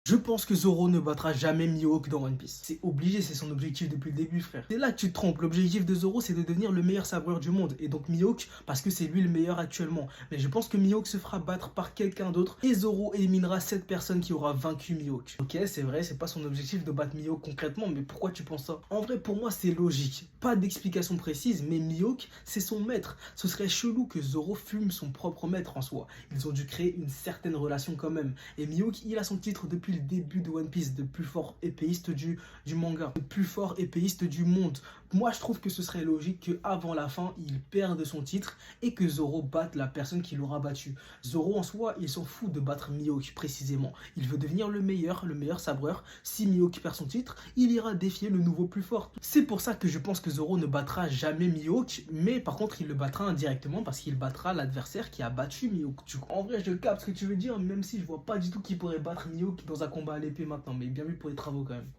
Je pense que Zoro ne battra jamais Mihawk dans One Piece. C'est obligé, c'est son objectif depuis le début, frère. C'est là que tu te trompes. L'objectif de Zoro, c'est de devenir le meilleur sabreur du monde. Et donc Mihawk, parce que c'est lui le meilleur actuellement. Mais je pense que Mihawk se fera battre par quelqu'un d'autre. Et Zoro éliminera cette personne qui aura vaincu Mihawk. Ok, c'est vrai, c'est pas son objectif de battre Mihawk concrètement. Mais pourquoi tu penses ça? En vrai, pour moi, c'est logique. Pas d'explication précise, mais Mihawk, c'est son maître. Ce serait chelou que Zoro fume son propre maître en soi. Ils ont dû créer une certaine relation quand même. Et Mihawk, il a son titre depuis le début de One Piece, de plus fort épéiste du manga, le plus fort épéiste du monde. Moi, je trouve que ce serait logique qu'avant la fin, il perde son titre et que Zoro batte la personne qui l'aura battu. Zoro, en soi, il s'en fout de battre Mihawk précisément. Il veut devenir le meilleur sabreur. Si Mihawk perd son titre, il ira défier le nouveau plus fort. C'est pour ça que je pense que Zoro ne battra jamais Mihawk, mais par contre, il le battra indirectement parce qu'il battra l'adversaire qui a battu Mihawk. En vrai, je capte ce que tu veux dire, même si je vois pas du tout qui pourrait battre Mihawk dans un combat à l'épée maintenant, mais bien vu pour les travaux quand même.